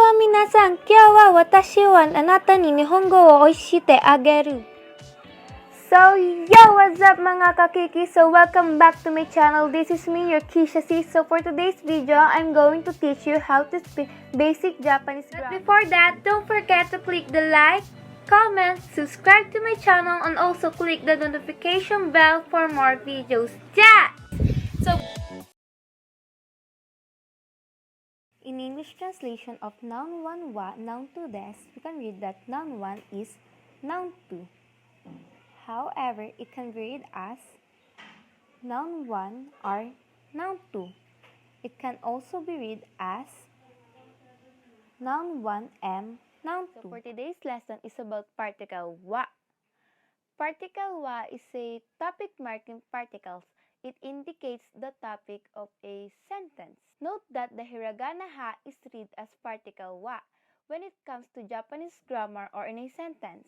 Konnichiwa minasan, kyou wa watashi wa anata ni Nihongo wo oishite ageru. So, yo, what's up mga kakiki? So, welcome back to my channel. This is me, your Kishaaa Sy. So, for today's video, I'm going to teach you how to speak basic Japanese grammar. But before that, don't forget to click the like, comment, subscribe to my channel, and also click the notification bell for more videos. Yeah! So, in English translation of noun 1 wa, noun 2 des, we can read that noun 1 is noun 2. However, it can be read as noun 1 or noun 2. It can also be read as noun 1 and noun 2. So for today's lesson is about particle wa. Particle wa is a topic marking particles. It indicates the topic of a sentence. Note that the hiragana ha is read as particle wa when it comes to Japanese grammar or in a sentence.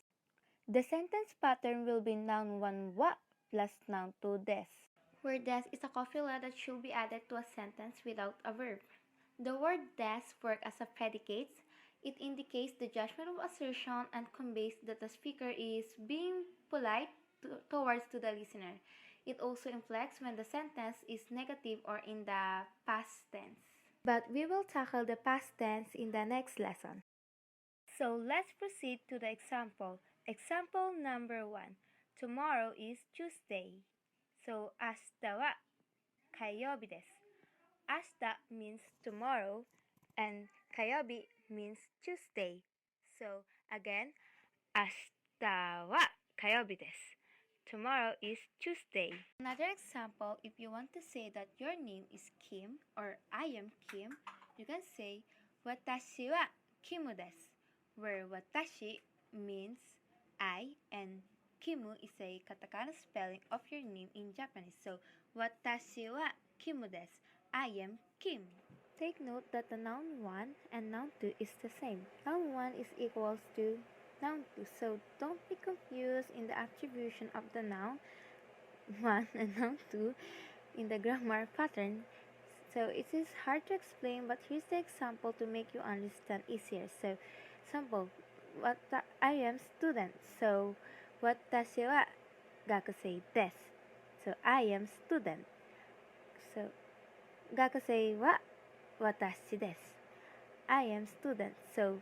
The sentence pattern will be noun 1 wa plus noun 2 des, where des is a copula that should be added to a sentence without a verb. The word des works as a predicate. It indicates the judgment of assertion and conveys that the speaker is being polite towards the listener. It also inflects when the sentence is negative or in the past tense. But we will tackle the past tense in the next lesson. So let's proceed to the example. Example number 1. Tomorrow is Tuesday. So, 明日は火曜日です。明日 means tomorrow and 火曜日 means Tuesday. So, again, 明日は火曜日です。Tomorrow is Tuesday. Another example, if you want to say that your name is Kim or I am Kim, you can say 私は Kim です。Where 私 means I and Kimu is a katakana spelling of your name in Japanese. So, 私は Kim です。I am Kim. Take note that the noun 1 and noun 2 is the same. Noun 1 is equals to noun 2. So, don't be confused in the attribution of the noun 1 and noun 2 in the grammar pattern. So, it is hard to explain, but here's the example to make you understand easier. So, example, I am student. So, 私は学生です。So, I am student. So, 学生は私です。I am student. So,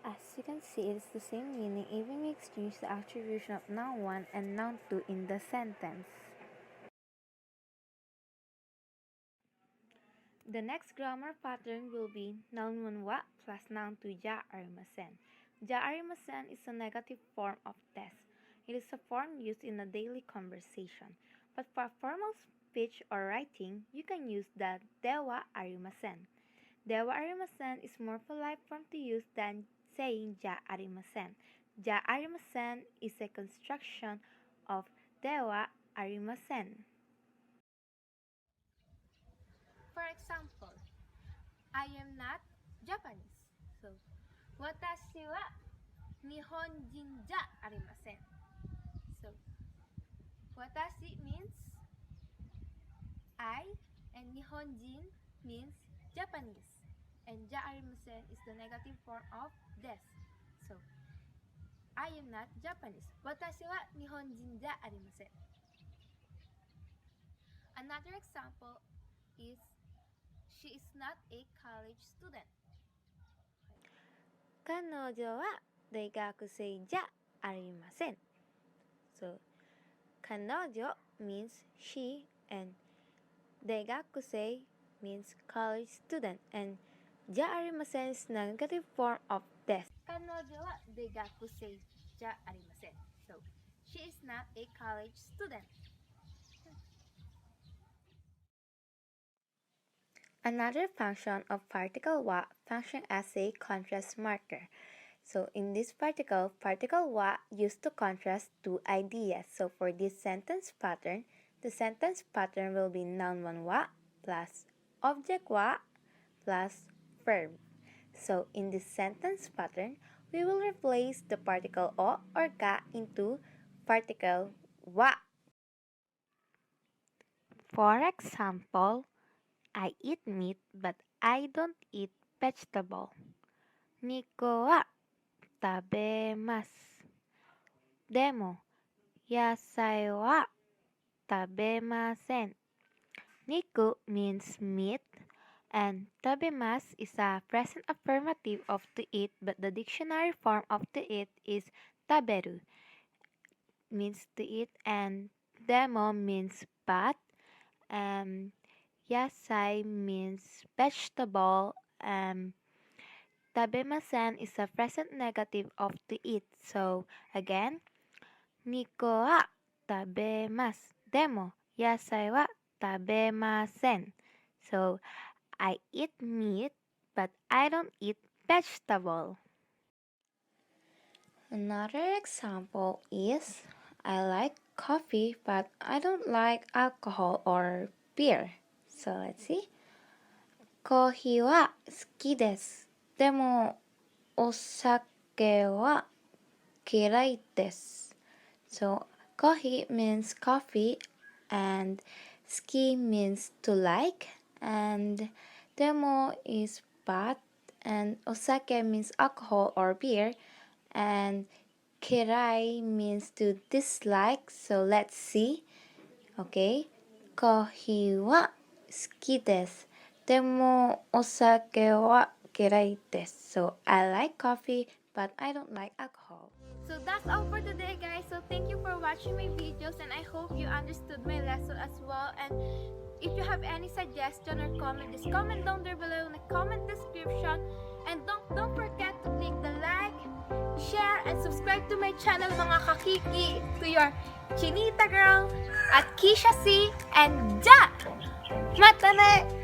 as you can see, it's the same meaning even we exchange the attribution of noun 1 and noun 2 in the sentence. The next grammar pattern will be noun 1 wa plus noun 2 ja arimasen. Ja arimasen is a negative form of des. It is a form used in a daily conversation. But for formal speech or writing, you can use the dewa arimasen. Dewa arimasen is more polite form to use than saying ja arimasen. Ja arimasen is a construction of dewa arimasen. For example, I am not Japanese. So, 私は日本人じゃありません。So, 私 means I and 日本人 means Japanese. And じゃありません is the negative form of des. So, I am not Japanese. 私は日本人じゃありません。Another example is she is not a college student. 彼女は大学生じゃありません。So, 彼女 means she and 大学生 means college student and じゃありません is negative form of des. 彼女は大学生じゃありません。So, she is not a college student. Another function of particle wa function as a contrast marker. So in this particle wa used to contrast two ideas. So for this sentence pattern, the sentence pattern will be noun 1 wa plus object wa plus verb. So in this sentence pattern, we will replace the particle o or ka into particle wa. For example, I eat meat but I don't eat vegetable. 肉は食べます。でも、野菜は食べません。肉 means meat, and tabemas is a present affirmative of to eat, but the dictionary form of to eat is taberu, means to eat, and demo means but, and yasai means vegetable, and tabemasen is a present negative of to eat. So again, Niko wa tabemasu. Demo, yasai wa tabemasen. So I eat meat, but I don't eat vegetable. Another example is I like coffee, but I don't like alcohol or beer. So let's see. コーヒーは好きです。でも、お酒は嫌いです。So, coffee means coffee, and ski means to like, and demo is bad, and osake means alcohol or beer, and kirai means to dislike. So let's see. Okay. コーヒーは好きです。でもお酒は嫌いです。So I like coffee, but I don't like alcohol. So that's all for today, guys. So thank you for watching my videos, and I hope you understood my lesson as well. And if you have any suggestion or comment, just comment down there below in the comment description. And don't forget to click the like, share, and subscribe to my channel, mga kakiki, to your Chinita girl at Kishaaa Sy and Ja! Mata ne!